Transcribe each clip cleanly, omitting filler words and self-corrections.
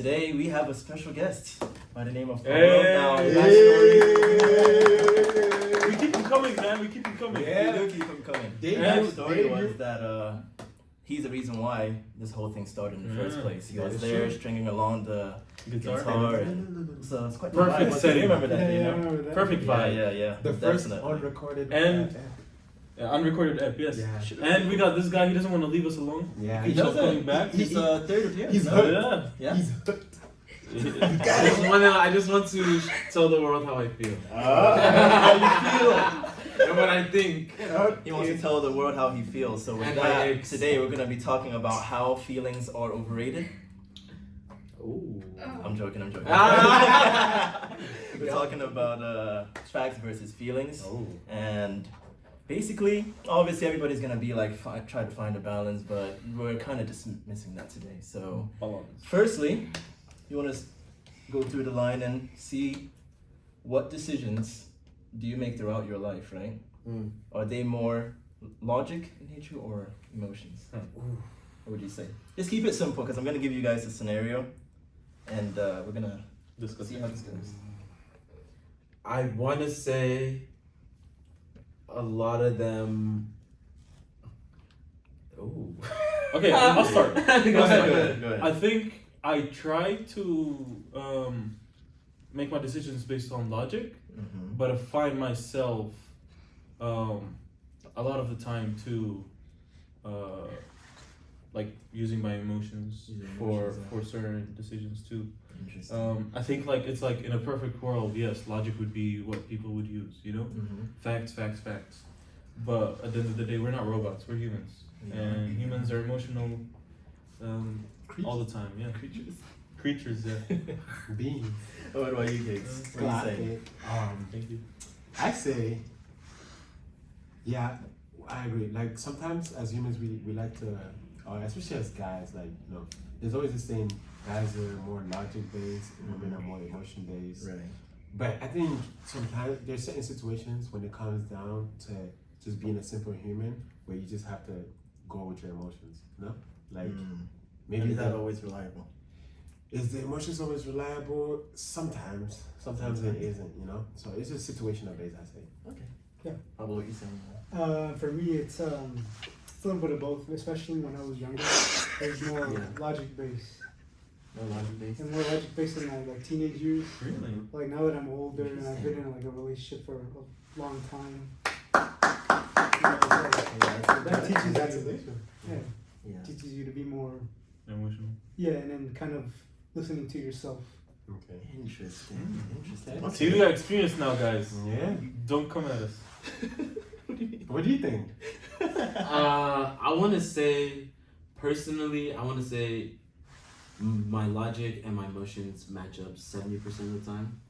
today we have a special guest by the name of Hey. Now, We keep them coming, man. We keep them coming. we do keep him coming. The story was that he's the reason why this whole thing started in the first place. He was there stringing along the guitar so it's quite perfect setting. You remember that, you know? Remember that. Perfect vibe. Yeah. The first definitely. unrecorded And- unrecorded ep, yes. Yeah. And we got this guy. He doesn't want to leave us alone. Yeah. He He's just doesn't. coming back. He's third appearance. he's no? hooked. Yeah. Yeah. I just want to tell the world how I feel How you feel? and what I think. He wants to tell the world how he feels. So with And my that, ex. today we're gonna be talking about how feelings are overrated. Ooh. I'm joking. Ah. We're talking about facts versus feelings, Oh. and basically, obviously, everybody's gonna be like try to find a balance, but we're kind of dismissing that today. So, firstly, you want to go through the line and see what decisions do you make throughout your life, right? Are they more logic in nature or emotions? What would you say? Just keep it simple, because I'm gonna give you guys a scenario, and we're gonna see how this goes. I want to say a lot of them. Oh. Okay, I'll start. Go ahead. I think I try to make my decisions based on logic, Mm-hmm. but I find myself a lot of the time to like using my emotions Using for emotions, yeah. certain decisions too. Interesting. I think like it's like in a perfect world, yes, logic would be what people would use, you know? Mm-hmm. Facts. But at the end of the day, we're not robots, we're humans. Yeah. And humans are emotional all the time, yeah. Creatures, yeah. Beans. What about you, Cakes? What do you say? Thank you. I say, yeah, I agree. Like sometimes as humans, we like to, or especially as guys, like, you know, there's always this thing, guys are more logic based, women are more emotion based. Right. But I think sometimes there's certain situations when it comes down to just being a simple human where you just have to go with your emotions, you know? Like maybe Maybe that always reliable. is the emotions always reliable? Sometimes it isn't, you know? So it's just situational based, I say. Okay. Yeah. How about what you saying? For me, it's a little bit of both, especially when I was younger. It was more logic based. No logic based. And more logic based in my like teenage years. Really? Like now that I'm older and I've been in like a relationship for a long time. That teaches you, Yeah. teaches you to be more, Emotional. and then kind of listening to yourself. Okay. Interesting. So you got experience now, guys. Yeah. Don't come at us. What do you think? I want to say, personally, my logic and my emotions match up 70% of the time.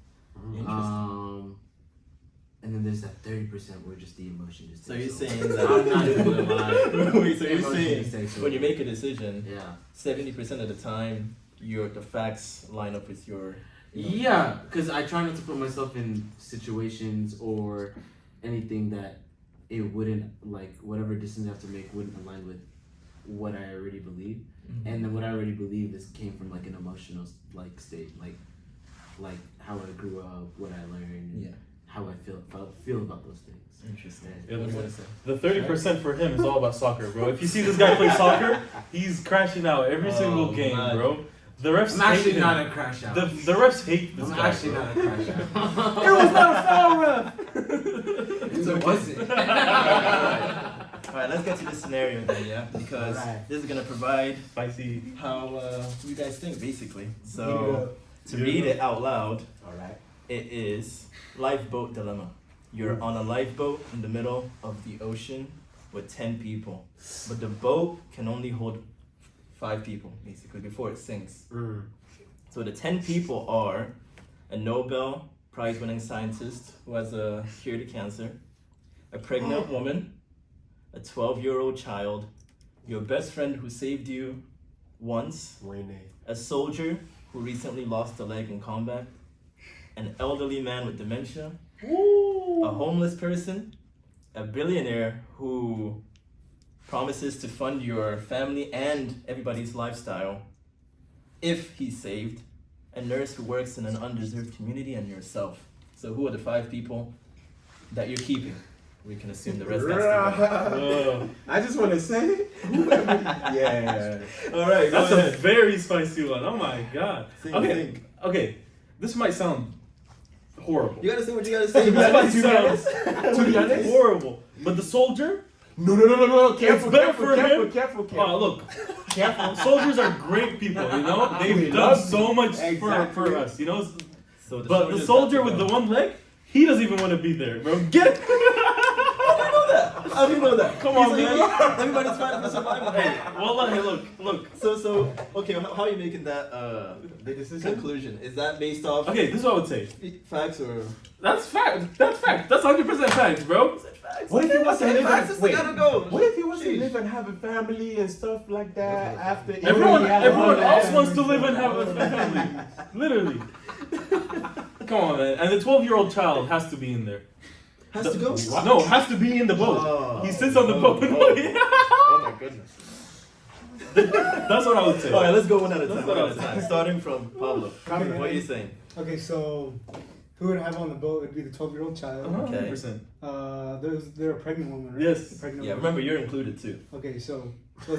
Interesting. And then there's that 30% where just the emotion is. So you're saying I'm that? not even gonna lie. Wait, so you're Emotion saying takes when you over. make a decision, Yeah. 70% of the time, the facts line up with your. You know, Yeah, because I try not to put myself in situations or anything that it wouldn't, like, whatever decision I have to make wouldn't align with what I already believe. Mhm. And then what I already believe came from like an emotional like state, like how I grew up, what I learned, and Yeah. how I feel about those things. Interesting. Yeah, What do you want to say? The 30% for him is all about soccer, bro. If you see this guy play soccer, he's crashing out every single game, man. bro. The refs I'm hate actually him. not a crash out. The refs hate this I'm guy, actually bro. not a crash out. It was not a foul, ref. So was it? Alright, let's get to the scenario then, yeah? Because Alright. this is going to provide Spicy. how you guys think, basically. Give it So, up. to read it out loud, Alright. it is lifeboat dilemma. You're on a lifeboat in the middle of the ocean with 10 people, but the boat can only hold 5 people, basically, before it sinks. So the 10 people are a Nobel Prize-winning scientist who has cured cancer, a pregnant woman, a 12-year-old child, your best friend who saved you once, Wayne. a soldier who recently lost a leg in combat, an elderly man with dementia, a homeless person, a billionaire who promises to fund your family and everybody's lifestyle, if he's saved, a nurse who works in an undeserved community, and yourself. So who are the 5 people that you're keeping? We can assume the rest has I just want to say, yeah. All right, That's a very spicy one. Oh my god. Think. Okay. This might sound horrible. You gotta say what you gotta say. This might sound To be honest, horrible. But the soldier, no. Careful, better for him. careful. oh look, soldiers are great people. You know, they've done so much for us. You know, So but the soldier with the one leg, he doesn't even want to be there, bro. Get it. How do you know that? Come on, man. Everybody's fighting for survival. Hey, wallahi, look. So, okay, how are you making that The decision. conclusion? Is that based off Okay, this is what I would say. facts or? That's fact. That's 100% facts, bro. Facts. What if he wants to live Facts is and the wait? gotta go. What if he wants to Jeez. live and have a family and stuff like that after? Everyone everyone else wants to live and have a family. Literally. Come on, man. And the 12-year-old child has to be in there. Has to go. No, has to be in the boat. Oh. He sits on the boat. Oh my goodness. That's what I would say. All right, let's go one at a That's time. what One I at a was time. Starting from Pablo. Okay. What are you saying? Okay, so who would I have on the boat would be the 12-year-old child. Okay. 100%. They're a pregnant woman, right? Yes. A pregnant Yeah, woman. remember you're included too. Okay, so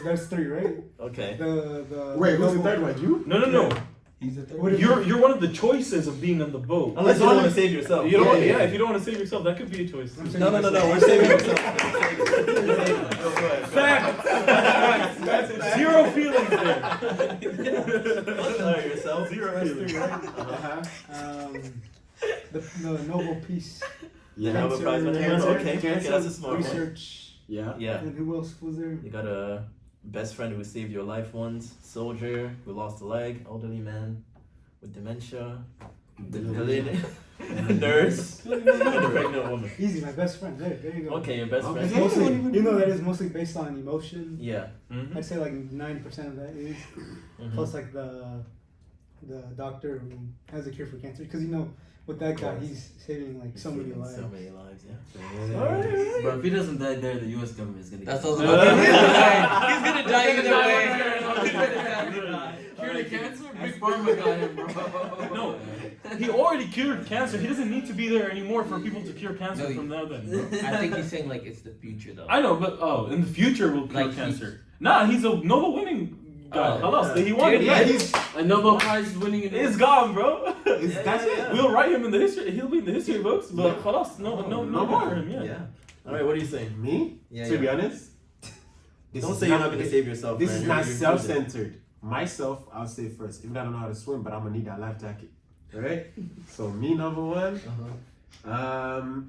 that's 3, right? Okay. The Wait, who's the noble- third one? You? No. He's the third. What if- You're one of the choices of being on the boat. Unless you don't want to save yourself. You don't want, yeah. if you don't want to save yourself, that could be a choice. I'm saying No. myself. We're saving ourselves. Go ahead. Fact. Zero feelings there. Yourself. Zero That's feelings. 3, right? Uh-huh. The Nobel Peace Yeah, Nobel Cancer- Prize winner. cancer- Okay, that's a smart one. research. Yeah. Yeah. And who else was there? You got a best friend who saved your life once, soldier who lost a leg, elderly man with dementia, nurse, and a pregnant woman. Easy, my best friend. There you go. Okay, your best Okay. friend. Mostly, that is mostly based on emotion. Yeah. Mhm. I'd say like 90% of that is. Mhm. Plus like the doctor who has a cure for cancer. Because with that guy, he's saving like so many lives. So many lives, yeah. Alright. Bro, if he doesn't die there, the U.S. government is gonna. That's get also it. he's gonna die either way. Cure the cancer? Big Pharma got him, bro. No, he already cured cancer. He doesn't need to be there anymore for people to cure cancer No, from now then. Bro. I think he's saying like it's the future though. I know, but in the future we'll cure Like, cancer. Nah, he's a Nobel winning guy. Halas, he won. Dude, Yeah, he's A Nobel Prize winning. It's gone, bro. That's it. We'll write him in the history. He'll be in the history books, but halas, no No more more. for him. Yeah. yeah. All right, what are you saying? Me? Yeah, To be yeah. honest, this Don't is say you're not gonna save yourself. This man. is You're not included. self-centered. Myself, I'll say first. Even though I don't know how to swim, but I'm gonna need that life jacket. Right? So me number one. Uh-huh.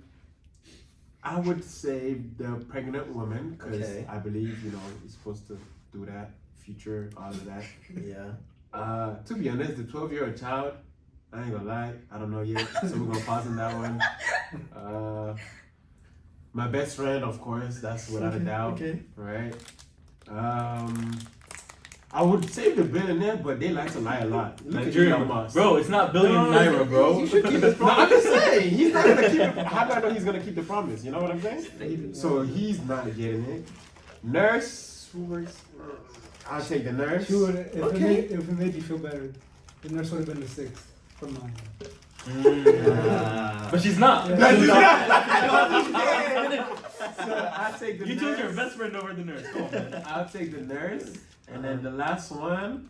I would save the pregnant woman because Okay. I believe you're supposed to do that. Future, all of that. Yeah. To be honest, the 12-year-old child, I ain't gonna lie, I don't know yet, so we're gonna pause on that one. My best friend, of course, that's without a doubt, Okay. right? I would save the billionaire, but they like to lie a lot. Look at Nigeria, Elon Musk. bro. It's not billion naira, bro. You should keep his No, I'm promise. just saying, he's not gonna keep it. How do I know he's gonna keep the promise? You know what I'm saying? So he's not getting it. Nurse, who works? I'll take the nurse. She would, if Okay. it made you feel better, the nurse would have been the 6th from mine. But she's not. Yeah. So I'll take the You nurse. chose your best friend over the nurse. Come on, man. I'll take the nurse. And then the last one,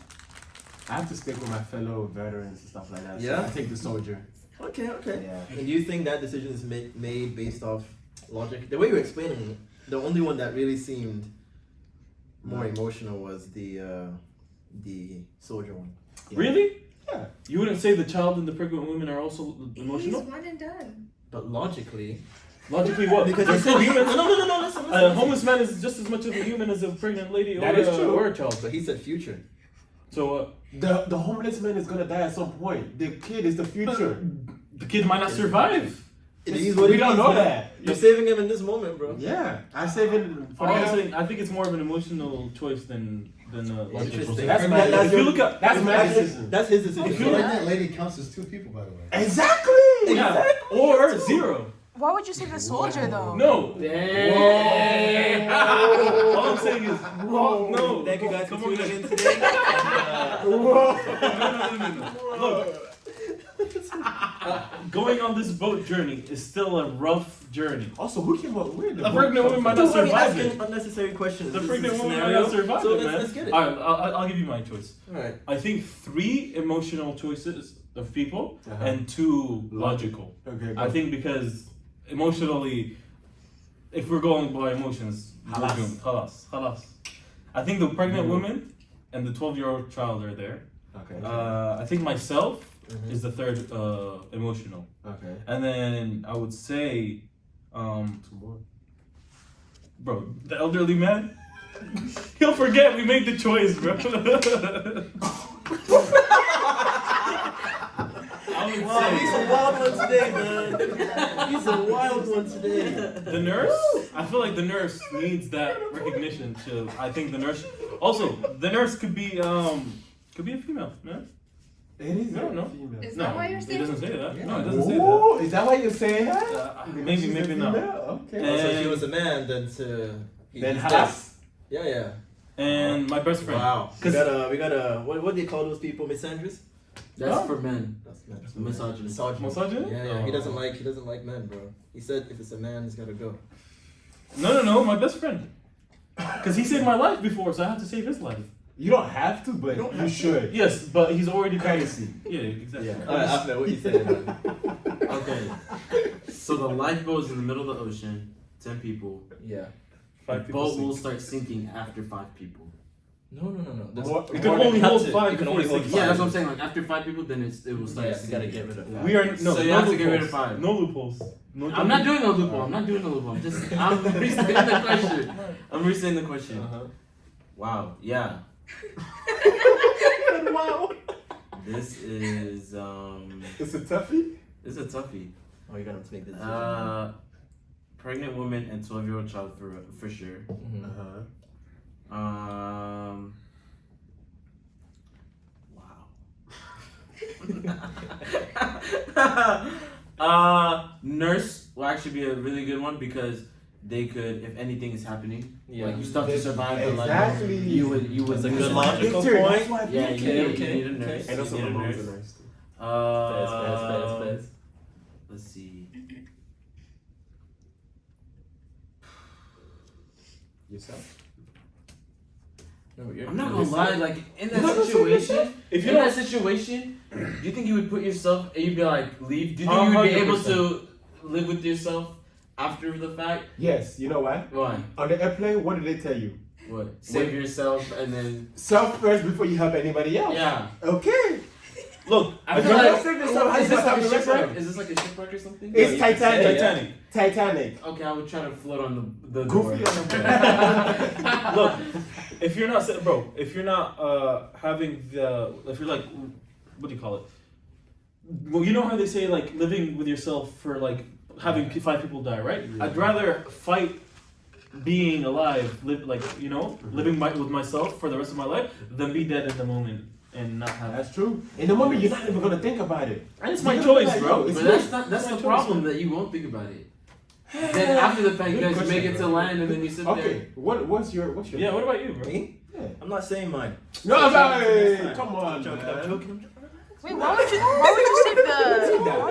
I have to stick with my fellow veterans and stuff like that. So Yeah? I'll take the soldier. Okay. Yeah. And do you think that decision is made based off logic? The way you were explaining it, the only one that really seemed more emotional was the soldier one. Yeah. Really? Yeah. You wouldn't say the child and the pregnant women are also emotional? He's one and done. But logically, Logically, what? because They're you still said humans. no. Listen. A homeless man is just as much of a human as a pregnant lady That is true. or a child. But he said future. So The homeless man is gonna die at some point. The kid is the future. the kid might not survive. It is what We it don't is, know man. that. You're saving him in this moment, bro. Yeah. I save him for Honestly, I think it's more of an emotional choice than a logical Interesting. process. That's my If you look at that's my That's decision. That's his decision. If you Pregnant lady counts as 2 people, by the way. Exactly. yeah, or zero. Why would you say the soldier though? No. Damn. All I'm saying is, no. Thank you guys for Come on, tuning in today. No. Look. Going on this boat journey is still a rough journey. Also, who came up with A pregnant woman might not Don't be survive it. asking unnecessary questions. The This pregnant is a woman might scenario. not survive So it, man. let's get it. Alright, I'll give you my choice. Alright. I think 3 emotional choices of people Uh-huh. and 2 logical. Okay. I think because emotionally, if we're going by emotions, we're Halas. doomed. Halas. I think the pregnant woman and the 12-year-old child are there. Okay. I think myself Mhm. is the third emotional. Okay. And then I would say, 2 more. bro, the elderly man, he'll forget we made the choice, bro. I would Wow, he's say a wild one today, man. He's a wild one today. the nurse. I feel like the nurse needs that recognition. I think the nurse. Also, the nurse could be a female. No, It is. No, no. Female. Is no, that why you're it saying? doesn't say that. Yeah. No, it doesn't say that. Oh, is that why you're saying that? Maybe, She's a maybe not. female? Okay. So if he And- was a man, then Then he's Halas. dead. Yeah. And my best friend. Wow. We got a what do you call those people? Misandrous? That's Huh? for men. That's men. Misogyny. Misogyny? Yeah. He Oh. doesn't like men, bro. He said if it's a man, he's gotta go. No, my best friend. Because he saved my life before, so I have to save his life. You don't have to, but don't you have to. should. Yes, but he's already Courtesy. Yeah, exactly. Alright, Ahmed, what you saying, man? Okay. So the lifeboat is in the middle of the ocean. 10 people. Yeah. The 5 people. boat will sink. start sinking after 5 people. No. That's- What- It more can than only have hold to. 5 You can before only it hold sinks. Yeah, that's what I'm saying. Like after 5 people, then it will start Yeah, you gotta sinking. get rid of Yeah. We are no. So you no have to get rid of loopholes. 5. No loopholes. No I'm not doing a loophole. I'm not doing a loophole. I'm restating the question. I'm restating the question. Uh-huh. Wow. Yeah. Wow. This is It's a toughie. this is a toughie. Oh, you're gonna have to make this decision. Pregnant woman and 12-year-old child for sure. Mhm. Wow. Nurse will actually be a really good one because they could, if anything is happening, Yeah. like you still have to survive, but like Exactly. you would. That's a lose good it. logical Victor, point. that's why I Yeah, picked you it. need a nurse. And also You my need a mom's a nurse. nurse too. Fast. Let's see. Yourself? No, you're I'm not gonna lie, like in that No, situation, If you in don't, that situation, do you think you would put yourself and you'd be like leave? Do you think you would be able 100%. to live with yourself after the fact? Yes. You know why? Why? On the airplane, what did they tell you? What? Save yourself and then Self first before you help anybody else. yeah. Okay. look, I If feel you like don't save yourself, how is you this gonna like a help the rest of shipwreck? them? Is this like a shipwreck or something? It's you can say Titanic. it, yeah. Titanic. Titanic. Okay, I would try to float on the door. Goofy on the Look, if you're not, bro, if you're not having if you're like, what do you call it? Well, you know how they say like living with yourself for like having 5 people die, right? Yeah. I'd rather fight being alive, live like living with myself for the rest of my life than be dead in the moment and not have. That's true. In the moment, you're not even gonna think about it. And it's my You're gonna be choice, like, bro. yo, it's But me. that's my the choice, problem man. that you won't think about it. Then after the fact, you Good guys make question, it to bro. land and then you sit there. Okay. What's your? Yeah, what about you, bro? Me? Yeah. I'm not saying mine. No, I'm hey, come on, I'm joking. man. I'm joking. Wait, why would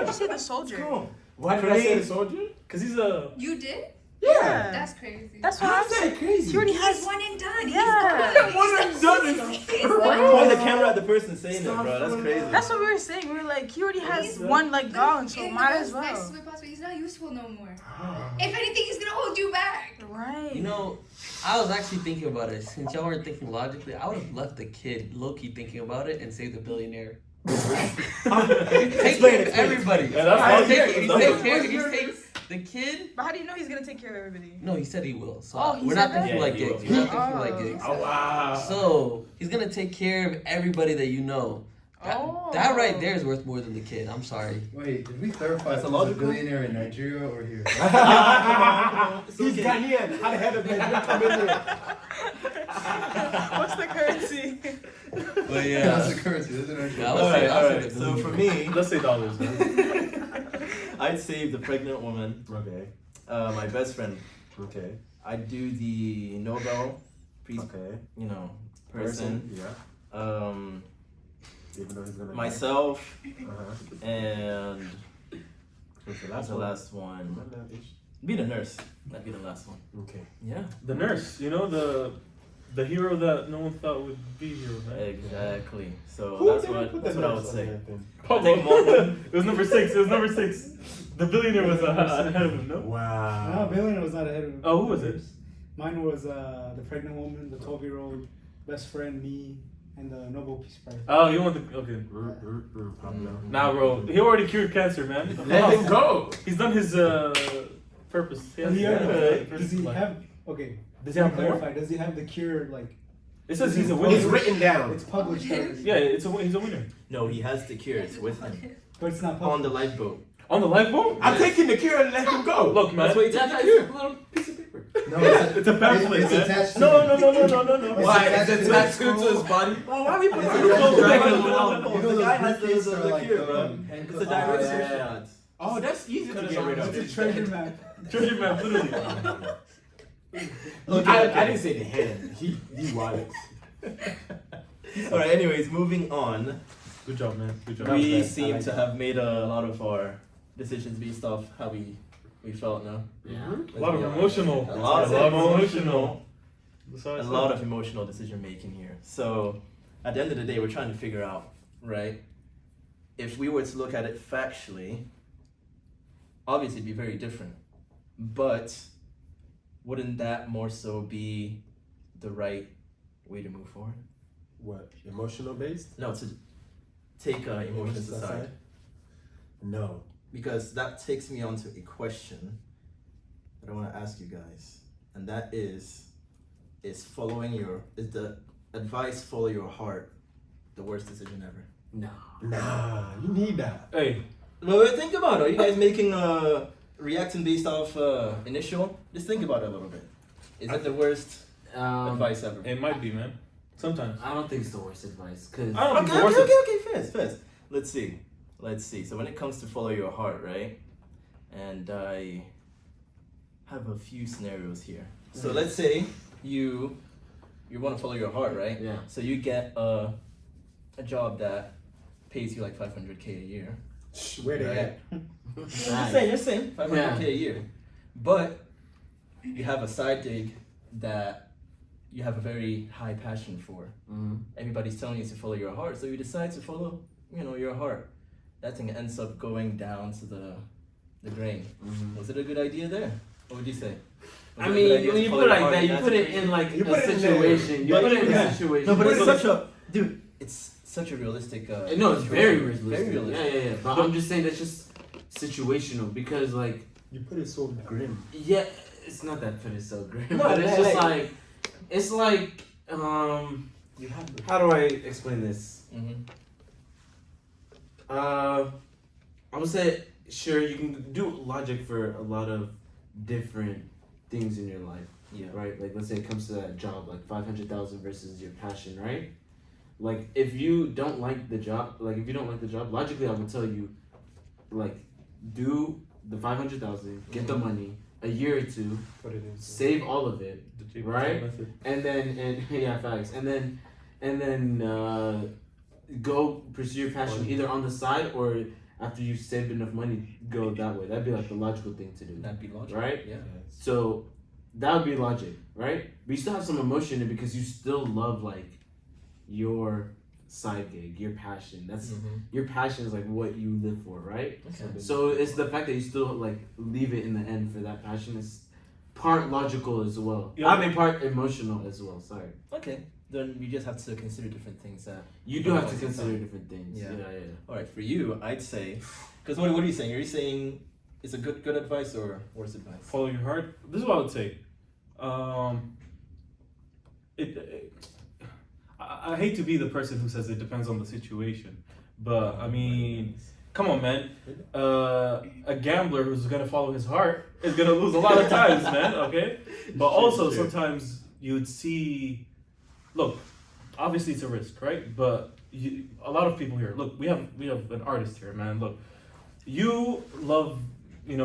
you say the soldier? Come on. Why did For I me- say the soldier? Cause he's a. You did? Yeah. That's crazy. That's what How's I'm saying. that crazy? He already He's has. one and done. Yeah. He's One and done is Point the camera at the person saying it, Stop bro. That's for crazy. That's what we were saying. We were like, he already has He's- one leg gone, so In the might as most nicest well. way possible. He's not useful no more. Ah. If anything, he's gonna hold you back. Right. You know, I was actually thinking about it. Since y'all weren't thinking logically, I would have left the kid low-key thinking about it and saved the billionaire. Take care of everybody. Yeah, that's He's logic. take the kid. But how do you know he's gonna take care of everybody? No, he said he will. So Oh, he we're said not that? thinking Yeah, like he will. gigs. We're not thinking like Oh. gigs. Oh wow. So he's gonna take care of everybody that you know. That right there is worth more than the kid. I'm sorry. Wait, did we clarify That's if a he's a logical- billionaire in Nigeria or here? He's Ghanaian. How the hell did Nigeria come in here? What's the currency? But That's yeah. the currency, isn't it? Yeah, Alright, I'll say Alright, the so for billionaire. me, Let's say dollars, man. I'd save the pregnant woman. Okay. My best friend. Okay. I'd do the Nobel Peace, Okay. person. Yeah. Even though he's gonna Myself Uh-huh. and What's the that's last the one? last one. Be the nurse. That'd be the last one. Okay. Yeah. The nurse, the hero that no one thought would be here, man. Exactly. So Who that's did what put that's the what I would nurse on say. that thing? It was number 6. It was number 6. The billionaire was ahead of him, no? Wow. No, billionaire was not ahead of him. Oh, who was it? Mine was the pregnant woman, the 12-year-old best friend, me, and the Nobel Peace Prize. Oh, you want the okay? Pablo. Nah, bro. He already cured cancer, man. Let him go. He's done his purpose. Does he have? Does he have? Okay. Does he have more? clarify? Does he have the cure? Like It says he's a winner. It's written down. it's published already. Yeah, he's a winner. No, he has the cure. It's with him But it's not on published. the lifeboat. On the lifeboat? I'm taking the cure and let him go. Look, man. That's what he Yeah, took the it's cure. a little piece of paper. No, It's a pamphlet, It's man. attached to No. It's Why? attached Is it to tattooed to his body? Well, why are we putting It's it attached to dragging the- him along? You know The those guy has briefcases the are like cure, the, bro. handcuffs? It's a direct Yeah. shot. Oh, that's easy to get rid of. It's a treasure map. Treasure map, literally. I didn't say the hand. He wallets. All right. Anyways, moving on. Good job, man. Good job. We I seem like to that. have made a lot of our decisions based off how we felt now. Yeah. A lot of emotional. A lot of emotional. That's how I A said lot it. of emotional decision making here. So at the end of the day, we're trying to figure out, right? If we were to look at it factually, obviously it'd be very different. But wouldn't that more so be the right way to move forward? What? Emotional based? No, to take emotions aside. No. Because that takes me on to a question that I want to ask you guys. And that is the advice follow your heart the worst decision ever? No. Nah, you need that. Hey, Well, think about it. Are you guys making reacting based off initial? Just think about it a little bit. Is it the worst advice ever? it might be, man. Sometimes. I don't think it's the worst advice, cause I don't think Okay, it's the worst. okay. Fast. Let's see. So when it comes to follow your heart, right? And I have a few scenarios here. So let's say you want to follow your heart, right? Yeah. So you get a job that pays you like 500K a year. Where they Right. at? Just saying, 500K a year. But you have a side gig that you have a very high passion for. Mhm. Everybody's telling you to follow your heart, so you decide to follow, your heart. That thing ends up going down to the drain. Mhm. Was it a good idea there? What would you say? Was I it a mean, good idea when to you follow put it your like heart that, you that put it situation? in like You a put it in situation. You But put it in yeah. a situation. No, but it's But such a dude. It's such a realistic. No, it's very situation. realistic. Very realistic. Yeah. But I'm just saying that's just situational because like You put it so grim. yeah, it's not that put it so grim, No, but it's yeah, just like- like it's like You have. how do I explain this? Mm-hmm. I would say sure you can do logic for a lot of different things in your life. Yeah. Right? Like let's say it comes to that job, like 500,000 versus your passion, right? Like if you don't like the job, logically I would tell you, like, do the 500,000, get the money, a year or two, Put it in. save all of it, The cheap Right? method. and then yeah, facts, and then go pursue your passion either on the side or after you've saved enough money, go that way. That'd be like the logical thing to do. That'd be logical. Right? Yeah. So that would be logic, right? But you still have some emotion in it because you still love like your side gig, your passion. That's Mm-hmm. your passion is like what you live for, right? Okay. So it's the fact that you still like leave it in the end for that passion is part logical as well. Yeah. I mean part emotional as well. Sorry. Okay. Then you just have to consider different things that. You do have to Yeah. consider different things. Yeah. Yeah. All right, for you, I'd say, because what are you saying? Are you saying it's a good advice or worse advice? Follow your heart. This is what I would say. I hate to be the person who says it depends on the situation, but I mean, come on, man. A gambler who's gonna follow his heart is gonna lose a lot of times, man. Okay, but also sometimes you'd see. Look, obviously it's a risk, right? But a lot of people here. Look, we have an artist here, man. Look, you love,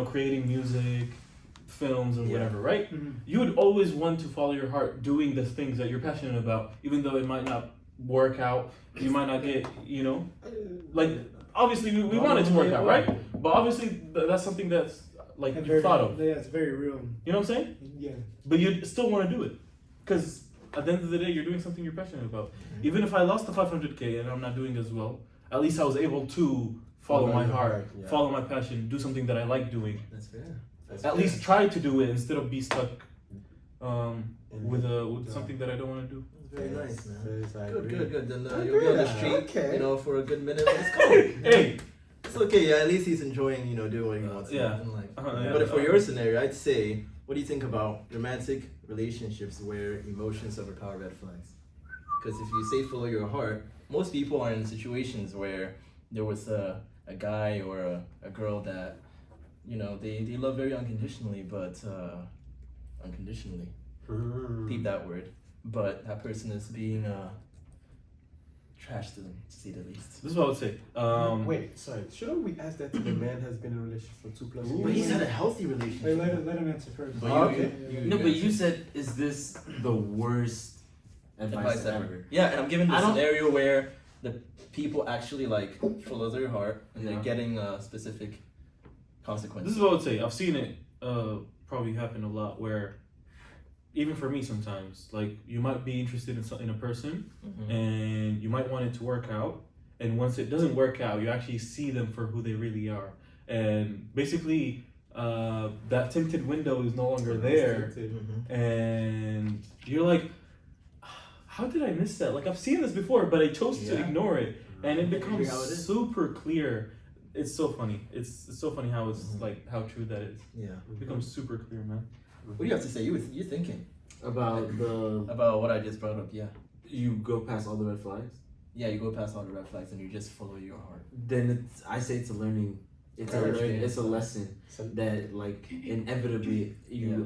creating music, films, or Yeah. whatever, right? Mhm. You would always want to follow your heart doing the things that you're passionate about, even though it might not work out. You might not get, like, obviously we want it to work out, right? But obviously that's something that's like And you thought of. Yeah, it's very real. You know what I'm saying? Yeah. But you still want to do it, because at the end of the day, you're doing something you're passionate about. Even if I lost the 500K and I'm not doing as well, at least I was able to follow my your heart, yeah. follow my passion, do something that I like doing. That's fair. At least try to do it instead of be stuck with Yeah. something that I don't want to do. That's very nice, man. I Good, agree. good. Then I you'll be on the agree. street, Okay. for a good minute. It's cool. Hey, It's okay. Yeah, at least he's enjoying, doing what he wants yeah. in life. Yeah. But for your scenario, I'd say, what do you think about romantic relationships where emotions overpower red flags? Because if you say follow your heart, most people are in situations where there was a guy or a girl that, they love very unconditionally, but unconditionally, deep that word, but that person is being trash to them, to say the least. This is what I would say. Wait, sorry. Shouldn't we ask that to the man has been in a relationship for 2+ years? But he's had a healthy Wait, relationship. let him answer first. But Okay. No, but you said, is this the worst advice advice ever? ever. Yeah, and I'm giving the I don't- scenario where the people actually follow their heart and Yeah. they're getting specific consequences. This is what I would say. I've seen it probably happen a lot where, even for me sometimes, like you might be interested in a person Mhm. and you might want it to work out, and once it doesn't work out, you actually see them for who they really are, and basically that tinted window is no longer there, Mhm. and you're like, how did I miss that? Like I've seen this before, but I chose to Yeah. ignore it, and it becomes how it is. super clear. It's so funny. It's so funny how it's Mhm. like how true that is. Yeah. It becomes super clear, man. What do you have to say? You thinking About about what I just brought up? Yeah. you go past all the red flags? Yeah, you go past all the red flags and you just follow your heart. Then I say it's a learning. It's a Experience. it's a lesson that like inevitably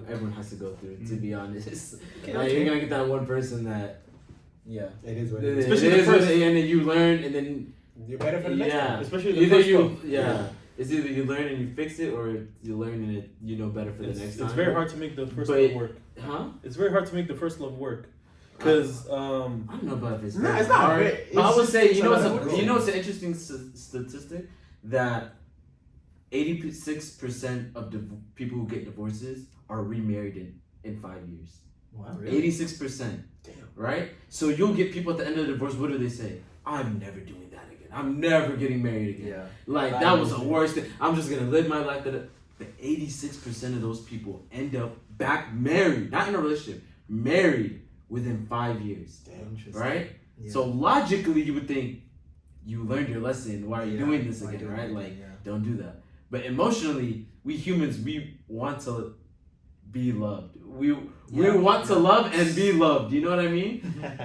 everyone has to go through. To be honest, Okay, like, okay. you're gonna get that one person that Yeah. It is what it it is. Especially is the first- what it- and then you learn, and then You're better for the next yeah, time. Especially the either first you one. yeah. It's either you learn and you fix it, or you learn and you know better for the next time. It's very hard to make the first But- love work. Huh? It's very hard to make the first love work, because I don't know about if it's No, very it's not hard. very- But I it's would just- say it's you know about what's the an interesting statistic that 86% of people who get divorces are remarried in 5 years. Wow. 86%. Damn. Right? So you'll get people at the end of the divorce, what do they say? I'm never doing that again. I'm never getting married again. Yeah. Like, that was the worst thing. I'm just going to live my life. But 86% of those people end up back married, not in a relationship, married within 5 years. Damn. Interesting. Right? Yeah. So logically, you would think you learned your lesson. Why are you Yeah, doing this why again? doing Right? it Like, again, yeah. don't do that. But emotionally, we humans, we want to be loved. We want to love and be loved. You know what I mean?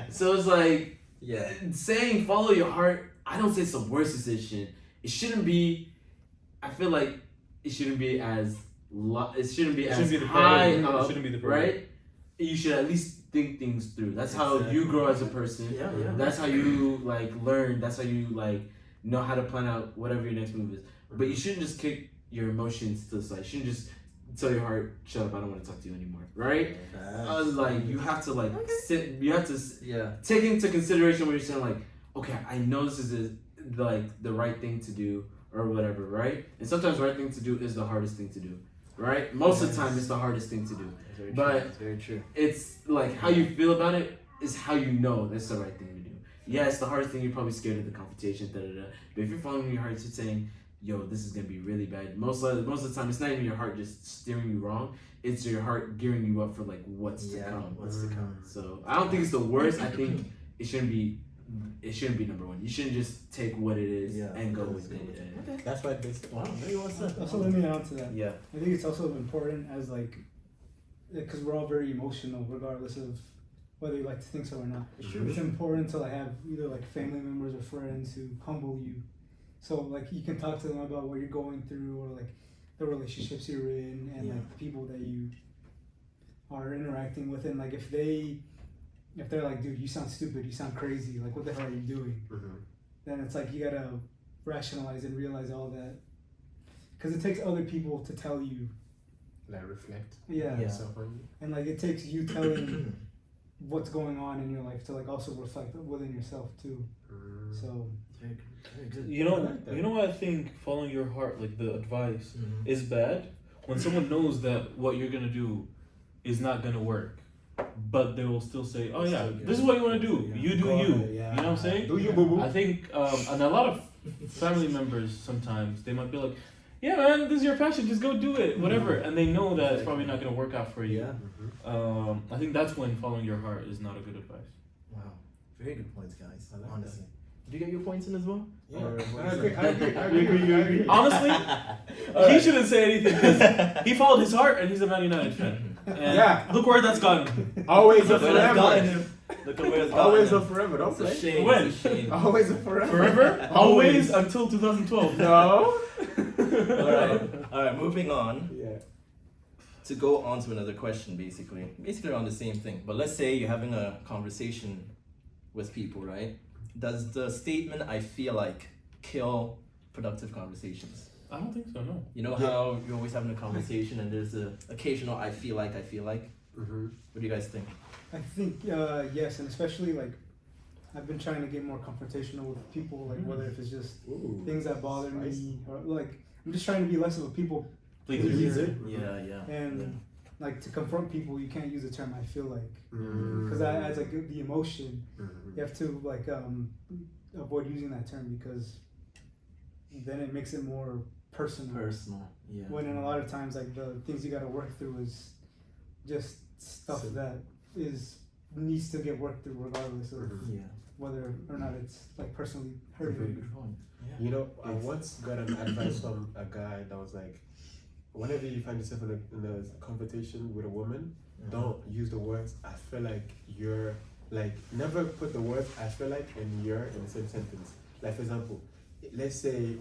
So it's like, Yeah. saying follow your heart, I don't say it's the worst decision. It shouldn't be. I feel like it shouldn't be as it shouldn't be as the high priority. It up, shouldn't be the priority. right? You should at least think things through. That's how you Exactly. grow as a person. Yeah, yeah. That's how you like learn. That's how you like know how to plan out whatever your next move is. But you shouldn't just kick your emotions to the side. You shouldn't just tell your heart, "Shut up, I don't want to talk to you anymore." Right? Like you have to like sit. You have to Yeah. take into consideration what you're saying. Like, okay, I know this is the right thing to do or whatever, right? And sometimes the right thing to do is the hardest thing to do, right? Most of the time, it's the hardest thing to do. That's very But- true. That's very true. It's like how you feel about it is how you know that's the right thing to do. Yeah, it's the hardest thing. You're probably scared of the confrontation, But if you're following your heart, you're saying, "Yo, this is gonna be really bad." Most of the time, it's not even your heart just steering you wrong. It's your heart gearing you up for like what's to come. What's to come? So I don't think it's the worst. I think it shouldn't be. It shouldn't be number one. You shouldn't just take what it is Yeah. and go with it. That's why this. Wow. Maybe what's that? Also, let me add on to that. Yeah. I think it's also important as like, because we're all very emotional, regardless of whether you like to think so or not. It's important to like have either like family members or friends who humble you, so like you can talk to them about what you're going through or like the relationships you're in and like the people that you are interacting with, and like if they're like, "Dude, you sound stupid, you sound crazy, like what the hell are you doing?" Then it's like you gotta rationalize and realize all that because it takes other people to tell you. Like reflect. Yeah. Yourself on you. And like it takes you telling what's going on in your life to like also reflect within yourself too. So Very good. You know, I like that. you know why I think following your heart, like the advice, is bad? When someone knows that what you're gonna do is not gonna work, but they will still say, "Oh yeah, this is what you want to do. You do Go you." ahead, yeah. You know what I'm saying? Do you, boo boo? I think, and a lot of family members sometimes they might be like, "Yeah, man, this is your passion. Just go do it, whatever," and they know that it's probably not gonna work out for you. Yeah. I think that's when following your heart is not a good advice. Wow. Very good points, guys. I like Honestly. Did you get your points in as well? Yeah. Or what I is agree. it? I agree. Honestly, he shouldn't say anything because he followed his heart and he's a Man United fan. And Yeah. look where that's gotten him. Always a Where that's gotten forever. him. Look at where it's gotten Always him. a forever. Don't It's a play. shame. When? It's a shame. Always a forever. Forever, always until 2012. No. All right. Moving on. Yeah. To go on to another question, basically on the same thing. But let's say you're having a conversation with people, right? Does the statement "I feel like" kill productive conversations? I don't think so. No. You know how you're always having a conversation and there's the occasional "I feel like." Mm-hmm. What do you guys think? I think yes, and especially like I've been trying to get more confrontational with people, like whether if it's just Ooh. things that bother Spicy. me or like I'm just trying to be less of a people Please. Yeah. and like to confront people you can't use the term I feel like Mm-hmm. because that adds like the emotion. Mm-hmm. You have to like avoid using that term because then it makes it more personal. Personal. Yeah. When in a lot of times like the things you got to work through is just stuff that needs to get worked through regardless of Yeah. whether or not it's like personally That's a very hurting. good point. Yeah. You know, I once got an advice from a guy that was like, whenever you find yourself in a conversation with a woman, don't use the words "I feel like you're," like never put the words "I feel like" and "you're" in the same sentence. Like for example, let's say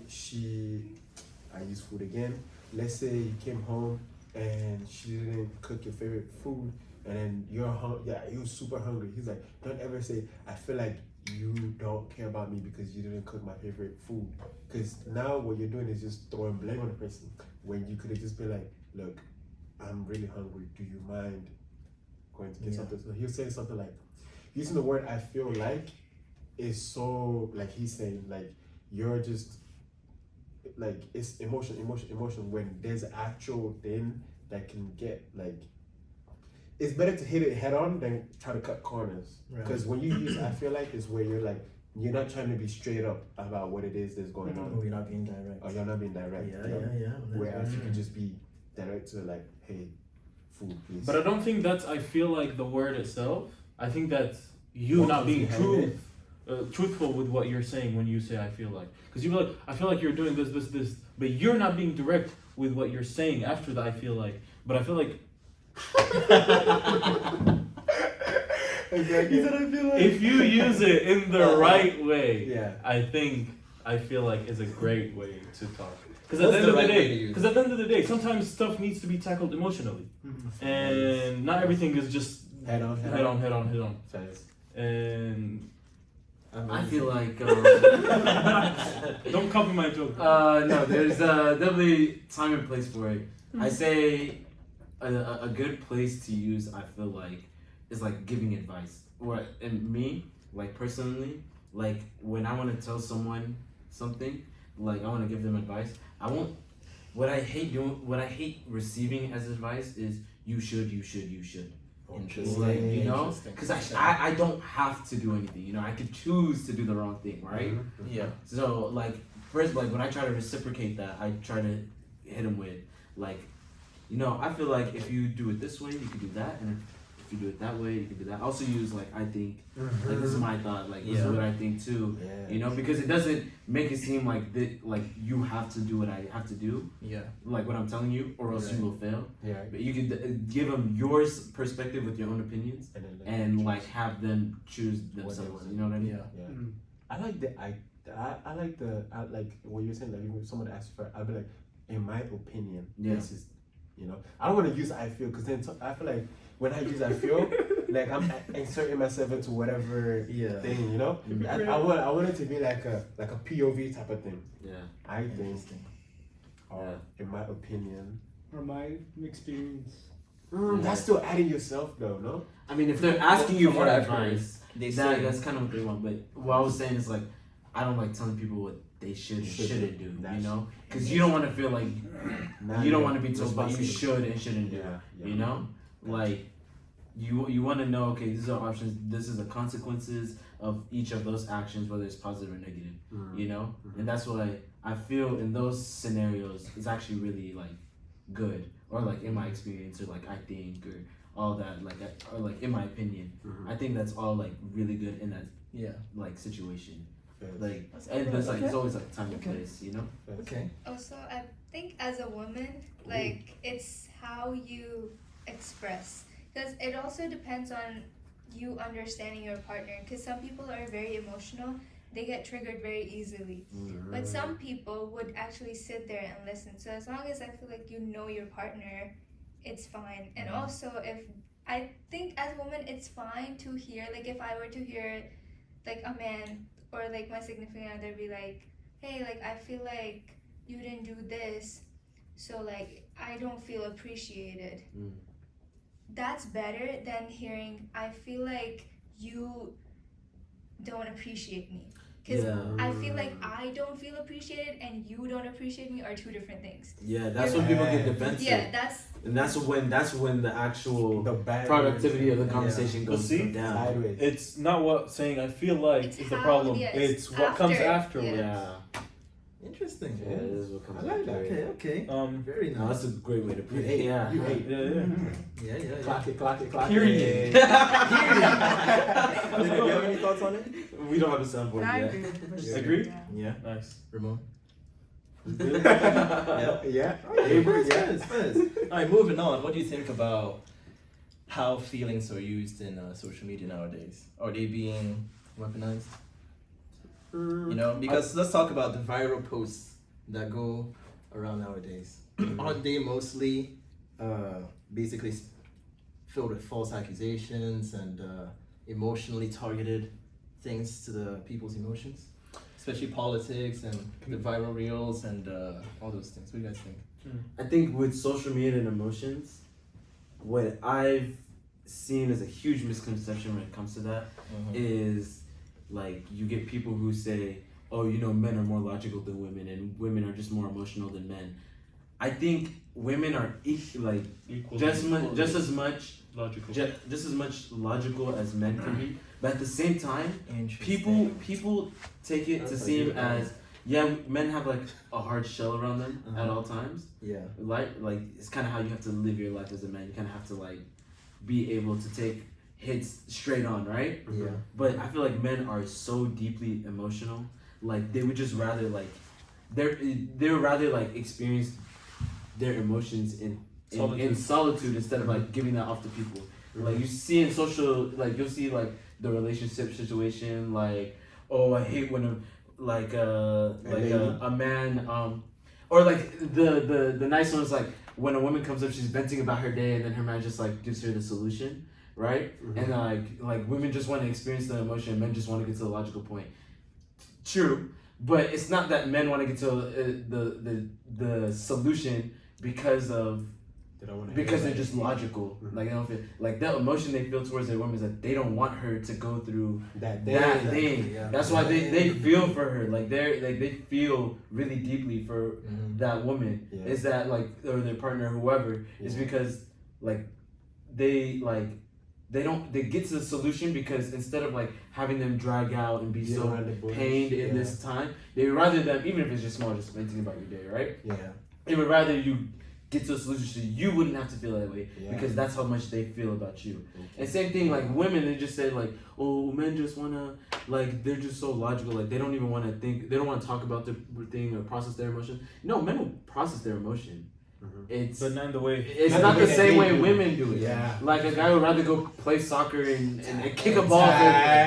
I use food again. Let's say you came home and she didn't cook your favorite food, and then you're super hungry. He's like, don't ever say "I feel like you don't care about me because you didn't cook my favorite food," because now what you're doing is just throwing blame on the person when you could have just been like, look, I'm really hungry, do you mind going to get something? So he'll say something like, using the word "I feel like" is so like he's saying like you're just like it's emotion when there's an actual thing that can get like, it's better to hit it head on than try to cut corners. Because when you use "I feel like" is where you're like, you're not trying to be straight up about what it is that's going on. Oh, you're not being direct. Or you're not being direct. Yeah. Whereas you can just be direct to like, hey, food, please. But I don't think that's "I feel like" the word itself. I think that's you What not comes being behind truthful with what you're saying when you say "I feel like," because you're like, "I feel like you're doing this," but you're not being direct with what you're saying after the "I feel like." But I feel like Exactly. if you use it in the right way, Yeah. I think "I feel like" is a great way to talk. Because What's at the the right end of the way to day, use because at the end of the day, sometimes stuff needs to be tackled emotionally, and not everything is just Head on. head on. Fast. And I feel like don't copy my joke. no, there's definitely time and place for it. I say a good place to use "I feel like" is like giving advice. Or and me, like personally, like when I want to tell someone something, like I want to give them advice, I won't. What I hate receiving as advice is you should. Interesting. Like, you know, Interesting. because I don't have to do anything. You know, I could choose to do the wrong thing, right? Yeah. So like first, like when I try to reciprocate that, I try to hit him with like, you know, I feel like if you do it this way, you can do that, and if you do it that way, you can do that. I also use like I think, like this is my thought, like this is what I think too. Yeah. You know, because it doesn't make it seem like like you have to do what I have to do, Yeah. like what I'm telling you, or else you will fail. Yeah. But you can give them your perspective with your own opinions, And then and like have them choose themselves. want. You know what I mean? Yeah. Yeah. Mm. I like I like what you're saying. Like if someone asks for, I'll be like, in my opinion, this is, you know, I don't want to use "I feel" because then I feel like when I use "I feel," like I'm inserting myself into whatever thing, you know. I want it to be like a POV type of thing. Yeah. I think Interesting. or in my opinion. Or my experience. That's still adding yourself though, no? I mean, if they're asking you From for what I've heard, advice, they say that's kind of what they want. But what I was saying is like, I don't like telling people what they should and shouldn't do. You know, because you don't want to feel like you don't want to be told what you should and shouldn't do. You know, like you want to know. Okay, these are options. This is the consequences of each of those actions, whether it's positive or negative. You know, and that's why I feel in those scenarios it's actually really like good, or like in my experience, or like I think, or all that, like or like in my opinion, I think that's all like really good in that like situation. Like and there's like there's always like time and place, you know. Okay. Also, I think as a woman, like it's how you express, because it also depends on you understanding your partner. Because some people are very emotional. They get triggered very easily. But some people would actually sit there and listen. So as long as I feel like you know your partner, it's fine. And also, if I think as a woman, it's fine to hear, like if I were to hear like a man or like my significant other be like, hey, like I feel like you didn't do this, so like I don't feel appreciated. That's better than hearing, I feel like you don't appreciate me. Because I feel like I don't feel appreciated and you don't appreciate me are two different things. Yeah, that's when people get defensive. Yeah, that's when the actual productivity of the conversation goes down. Sideways. It's not what saying I feel like is the problem. It's what comes afterwards. Yeah. Interesting. Yeah, it is what comes I like after. that. Okay. Very nice. No, that's a great way to put it. You Yeah. hate. Yeah. Clock it. Period. Do you have any thoughts on it? We don't have a soundboard I yet. agree with the Agree? Yeah. Nice. Ramon. Yeah. First. Alright, moving on. What do you think about how feelings are used in social media nowadays? Are they being weaponized? You know, because let's talk about the viral posts that go around nowadays. Aren't they mostly basically filled with false accusations and emotionally targeted things to the people's emotions? Especially politics and the viral reels and all those things. What do you guys think? I think with social media and emotions, what I've seen as a huge misconception when it comes to that is like you get people who say, oh, you know, men are more logical than women and women are just more emotional than men. I think women are equal, just as much logical, just as much logical as men can be. But at the same time, people take it to seem as men have like a hard shell around them at all times. Yeah. Like it's kind of how you have to live your life as a man. You kind of have to like be able to take hits straight on, right? Yeah. But I feel like men are so deeply emotional. Like they would just rather like they're rather like experience their emotions in solitude instead of like giving that off to people. Like you see in social, like you'll see like the relationship situation, like, oh, I hate when a man or like the nice one is like when a woman comes up, she's venting about her day and then her man just like gives her the solution, right? And like women just want to experience the emotion and men just want to get to the logical point. True, but it's not that men want to get to the solution because they're just logical. Like they don't feel like that emotion they feel towards their woman is that they don't want her to go through that thing. Yeah. That's why they feel for her. Like they feel really deeply for that woman. Yeah. Is that like or their partner, whoever, is because like they get to the solution because instead of like having them drag out and be so pained in this time, they would rather them, even if it's just small, just venting about your day, right? Yeah. They would rather you get to a solution so you wouldn't have to feel that way because that's how much they feel about you. And same thing, like women, they just say like, oh, men just wanna, like, they're just so logical, like they don't even want to think, they don't want to talk about the thing or process their emotion. No, men will process their emotion. But not the way. It's not the same way women do it. Yeah. Like a guy would rather go play soccer and kick a ball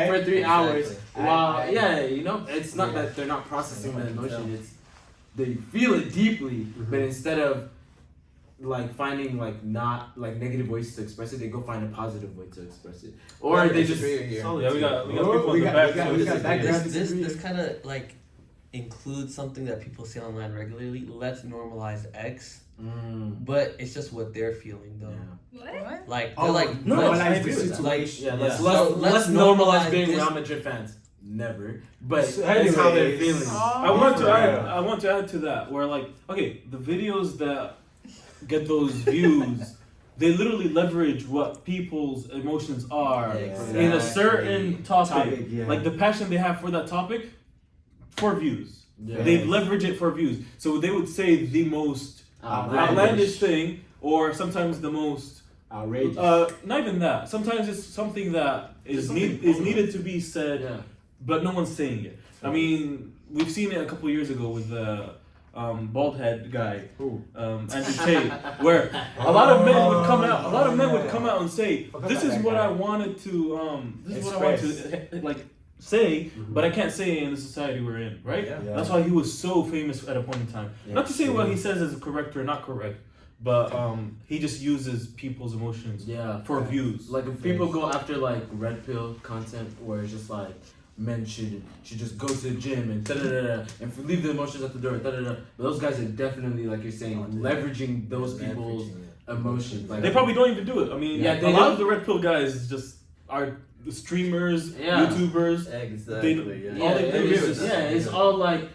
for 3 hours. While you know, it's not that they're not processing the emotion. It's they feel it deeply, but instead of like finding like not like negative ways to express it, they go find a positive way to express it, or they just we got people in the back. This kind of like include something that people say online regularly. Let's normalize X. Mm. But it's just what they're feeling though. Yeah. What? Like they're like normalize the let's- situation. Yeah, let's let's normalize being this- Real Madrid fans. Never, but So that's how they're anyways, feeling. I want to add to that where like okay, the videos that get those views, they literally leverage what people's emotions are in a certain topic. Yeah. Like the passion they have for that topic, for views. Yeah. They leverage it for views. So they would say the most outlandish thing, or sometimes the most outrageous. not even that. Sometimes it's something that is needed to be said, Yeah. but no one's saying it. I mean, we've seen it a couple years ago with the bald head guy, Andrew Tate, where a lot of men would come out. A lot of men would come out and say, "This is what I wanted to. This is what I wanted to like say, but I can't say it in the society we're in, right? Yeah. That's why he was so famous at a point in time. Yeah. Not to say what he says is correct or not correct, but he just uses people's emotions for views. Like if people go after like red pill content where it's just like men should just go to the gym and and leave the emotions at the door. But those guys are definitely, like you're saying, leveraging those people's emotions. Like They probably don't even do it. I mean, Yeah, a they lot don't. of the red pill guys just are the streamers, Yeah. YouTubers. Exactly. They- yeah, all they do it's is- just- it's all like,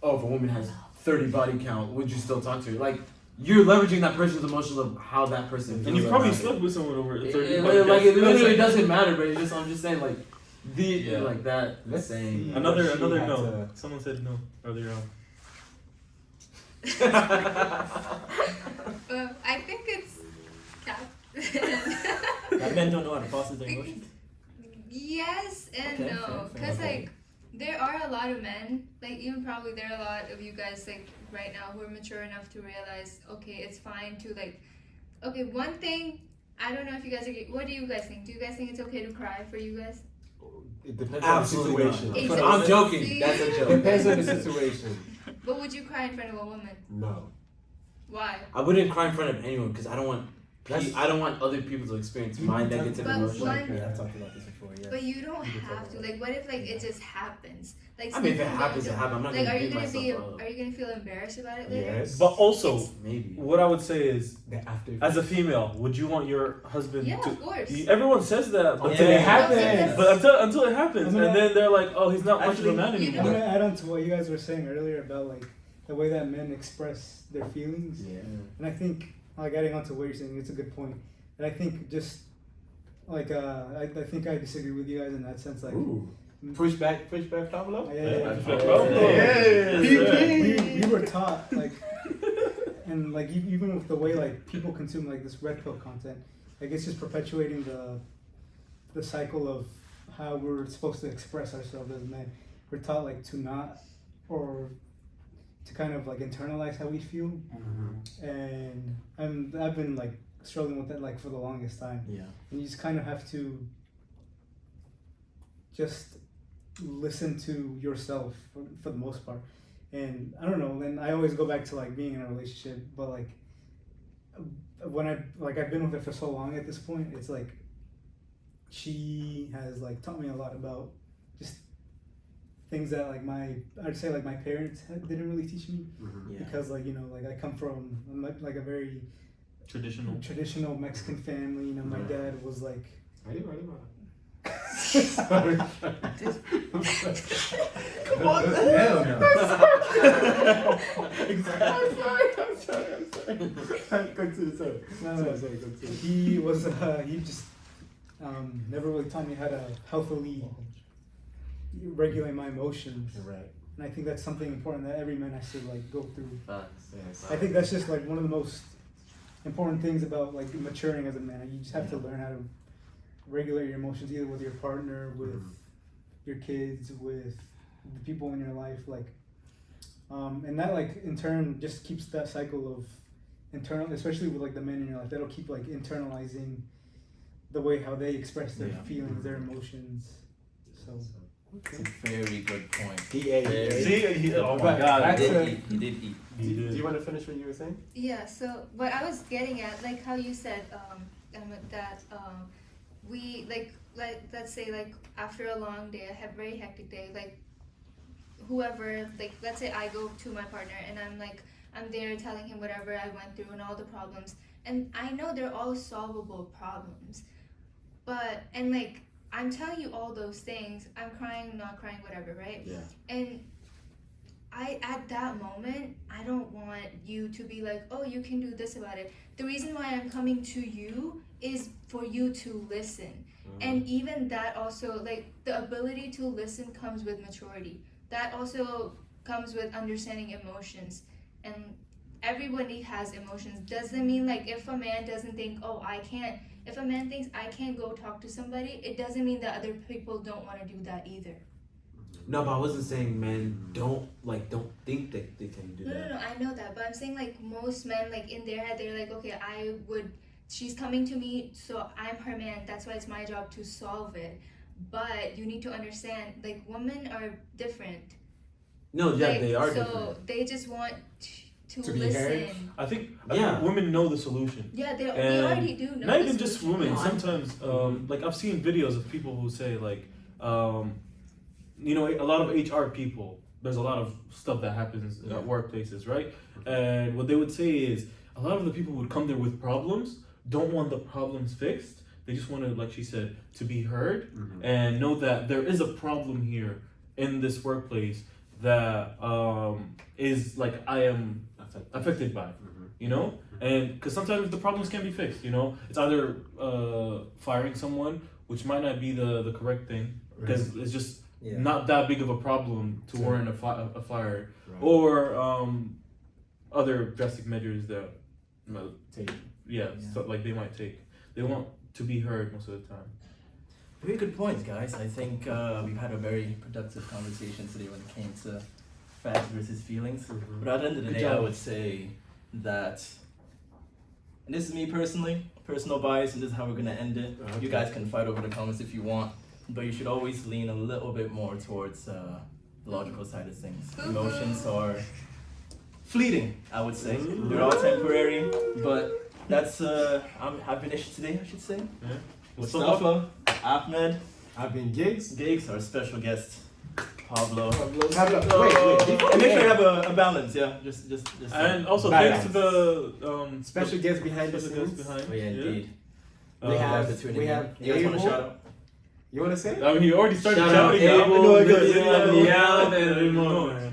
oh, if a woman has 30 body count, would you still talk to her? Like you're leveraging that person's emotions of how that person feels. And you probably about it. slept with someone over 30 It, podcasts. like it literally Like, doesn't matter, but it's just I'm just saying like Yeah. like that Let's saying. see. Another She had no. to- Someone said no earlier on. I think it's cap. That men don't know how to process their emotions. Yes and Okay, no, fair, because okay. like there are a lot of men, like even probably there are a lot of you guys like right now who are mature enough to realize, okay, it's fine to like, okay, one thing, I don't know if you guys agree. What do you guys think? Do you guys think it's okay to cry for you guys? It depends Absolutely on the not. situation. Exactly. I'm joking. That's a It joke. depends on the situation. But would you cry in front of a woman? No. Why? I wouldn't cry in front of anyone because I don't want That's- I don't want other people to experience my negative But emotions. one- Yeah, I've talked about this before. Yeah. But you don't have to. Like, what if like it just happens? Like, I mean, if it something happens, it don't- happens. I'm not Like, gonna are you beat gonna myself be? up. Are you gonna feel embarrassed about it later? Yes. But also, Maybe. what I would say is, The after. as a female, would you want your husband Yeah, to? of course. Everyone says that, but Until then it happens. But until it happens, and then they're like, oh, he's not much of a man you I'm anymore. gonna add on to what you guys were saying earlier about like the way that men express their feelings, Yeah. and I think like adding on to what you're saying, it's a good point. And I think just like I think I disagree with you guys in that sense. Like, Push back, Pablo. yeah. We were taught like, and like even with the way like people consume like this red pill content, like it's just perpetuating the cycle of how we're supposed to express ourselves as men. We're taught like to not, or to kind of like internalize how we feel, and I've been like struggling with that like for the longest time. Yeah. And you just kind of have to just listen to yourself for the most part. And I don't know, and I always go back to like being in a relationship, but like when I've been with her for so long at this point, it's like she has like taught me a lot about just things that like I'd say like my parents didn't really teach me, Yeah. because like, you know, like I come from like a very traditional Mexican family. You know, my dad was like, Sorry. Come on, hell no. I'm sorry. Continue. no, he was he just never really taught me how to healthily regulate my emotions. You're right. And I think that's something important that every man has to like go through. Facts. I think that's just like one of the most important things about like maturing as a man. You just have to learn how to regulate your emotions, either with your partner, with your kids, with the people in your life, like and that like in turn just keeps that cycle of internal, especially with like the men in your life, that'll keep like internalizing the way how they express their feelings, their emotions. So It's a very good point. See, oh my But god. back to- He did eat. Do you want to finish what you were saying? Yeah. So what I was getting at, like how you said, that we like let's say like after a long day, a very hectic day, like whoever, like let's say I go to my partner and I'm there telling him whatever I went through and all the problems, and I know they're all solvable problems, but and like I'm telling you all those things, I'm crying, not crying, whatever, right? Yeah. And at that moment, I don't want you to be like, oh, you can do this about it. The reason why I'm coming to you is for you to listen. And even that also, like, the ability to listen comes with maturity. That also comes with understanding emotions. And everybody has emotions. Doesn't mean, like, if a man doesn't think, oh, if a man thinks I can't go talk to somebody, it doesn't mean that other people don't want to do that either. No, but I wasn't saying men don't think that they can do that. No, I know that, but I'm saying like most men, like in their head, they're like, okay, she's coming to me, so I'm her man, that's why it's my job to solve it. But you need to understand, like, women are different. No, yeah, like, they are so different. they just want to be heard? listen. I think women know the solution. Yeah, they already do know. Not even just solution. women. Sometimes, like I've seen videos of people who say like, you know, a lot of HR people. There's a lot of stuff that happens at workplaces, right? And what they would say is a lot of the people who would come there with problems don't want the problems fixed. They just want to, like she said, to be heard and know that there is a problem here in this workplace that is like I am affected by, you know? And because sometimes the problems can be fixed, you know? It's either firing someone, which might not be the correct thing, because it's just not that big of a problem to warrant a fire, or other drastic measures that so, like they might take. They want to be heard most of the time. Very good points, guys. I think we've had a very productive conversation today when it came to facts versus feelings. But at the end of the day, I would say that, and this is me personally, personal bias, and this is how we're gonna end it. You guys can fight over the comments if you want, but you should always lean a little bit more towards the logical side of things. Emotions are fleeting, I would say. They're all temporary, but that's I've been issued today, I should say. Yeah. Mustafa, Ahmed, I've been Gigs. Gigs, our special guest, Pablo. Wait. And make sure you have a balance, yeah. Just. And also balance. thanks to the Special guests behind the special guests scenes. behind. Oh yeah, indeed. We have You guys want to Abel. shout out? You want to say it? I mean, you already started Shout out shouting. Abel, No, I got it. Lydia, Yeah, Liao, yeah. and Ramon.